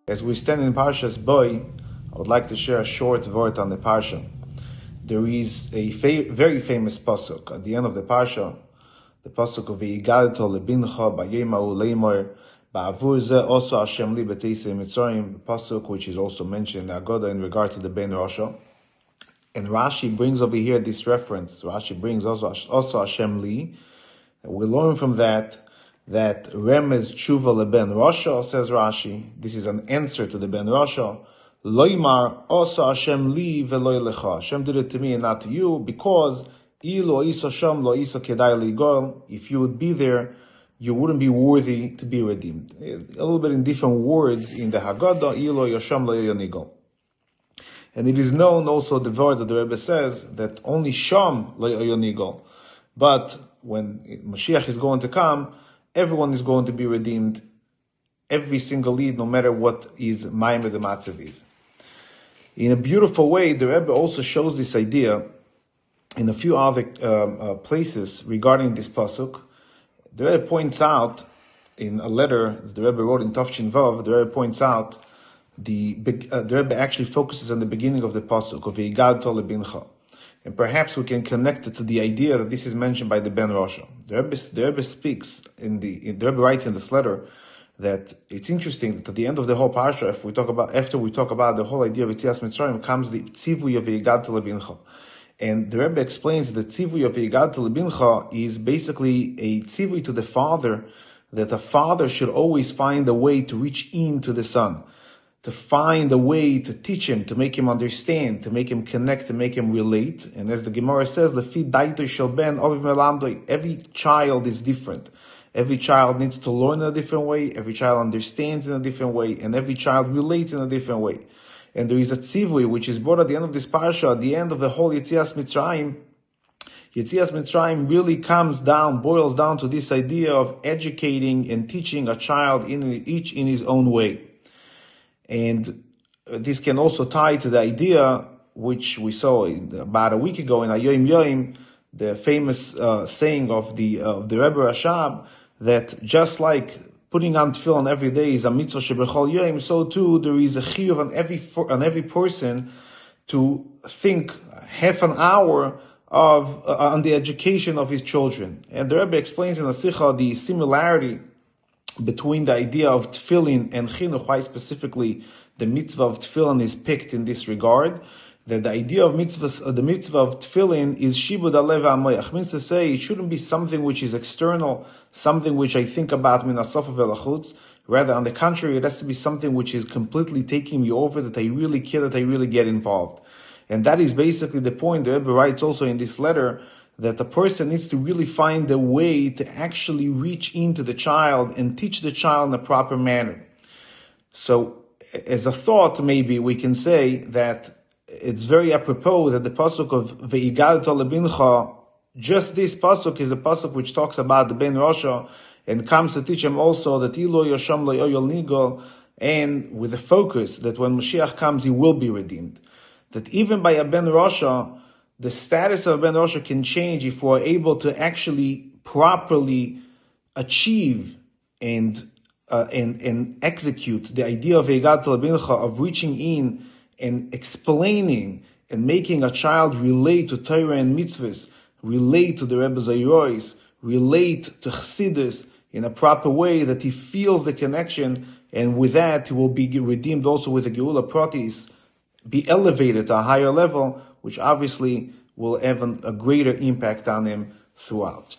As we stand in Parsha's Boy, I would like to share a short word on the Parsha. There is a very famous pasuk at the end of the Parsha, the pasuk of V'yigadto lebincha b'yemahu leimor ba'avur zeh oso Hashem li b'teisei Mitzrayim, the pasuk which is also mentioned in the Agoda in regard to the Ben Rasha. And Rashi brings over here this reference. Rashi brings also Hashem li. We learn from that Remez Tshuva leben Rasha, says Rashi. This is an answer to the Ben Rasha. Loimar also Hashem li veloy lecha. Hashem did it to me and not to you, because ilo iso sham lo iso kedai ligol. If you would be there, you wouldn't be worthy to be redeemed. A little bit in different words in the Haggadah, ilo yosham lo yonigol. And it is known also the word that the Rebbe says that only sham lo yonigol. But when Mashiach is going to come, everyone is going to be redeemed. Every single lead, no matter what is Maimed the Matzav is. In a beautiful way, the Rebbe also shows this idea in a few other places regarding this pasuk. The Rebbe points out in a letter the Rebbe wrote in Tovshin Vav. The Rebbe points out the Rebbe actually focuses on the beginning of the pasuk of V'yigadto lebincha, and perhaps we can connect it to the idea that this is mentioned by the Ben Rasha. The Rebbe speaks the Rebbe writes in this letter that it's interesting that at the end of the whole parsha, after we talk about the whole idea of Yetzias Mitzrayim, comes the tzivui of V'yigadto lebincha. And the Rebbe explains that tzivui of V'yigadto lebincha is basically a tzivui to the father, that a father should always find a way to reach in to the son, to find a way to teach him, to make him understand, to make him connect, to make him relate. And as the Gemara says, Lefi daito shel ben oviv melamdoi, every child is different. Every child needs to learn in a different way, every child understands in a different way, and every child relates in a different way. And there is a tzivui which is brought at the end of this parsha, at the end of the whole Yetzias Mitzrayim. Yetzias Mitzrayim really boils down to this idea of educating and teaching a child each in his own way. And this can also tie to the idea which we saw about a week ago in Ayoim Yoim, the famous saying of the Rebbe Rashab, that just like putting on tefillin every day is a mitzvah shebechol yoim, so too there is a chiyuv on every person to think half an hour on the education of his children. And the Rebbe explains in the Sikha the similarity between the idea of tefillin and chinuch, why specifically the mitzvah of tefillin is picked in this regard. That the idea of the mitzvah of tefillin is shibud alev ha'moyach, means to say it shouldn't be something which is external, something which I think about min hasofa velachutz. Rather, on the contrary, it has to be something which is completely taking me over, that I really care, that I really get involved. And that is basically the point. The Rebbe writes also in this letter that the person needs to really find a way to actually reach into the child and teach the child in a proper manner. So, as a thought, maybe we can say that it's very apropos that the pasuk of V'yigadto lebincha, just this pasuk is a pasuk which talks about the Ben Rasha and comes to teach him also that ilo yosham lo yoyol nigol, and with the focus that when Mashiach comes, he will be redeemed. That even by a Ben Rasha, the status of Ben Rasha can change if we're able to actually properly achieve and execute the idea of V'yigadto lebincha, of reaching in and explaining and making a child relate to Torah and mitzvahs, relate to the Rebbe's Ayrois, relate to Chassidus in a proper way, that he feels the connection, and with that he will be redeemed also with the Geula Pratis, be elevated to a higher level, which obviously will have a greater impact on him throughout.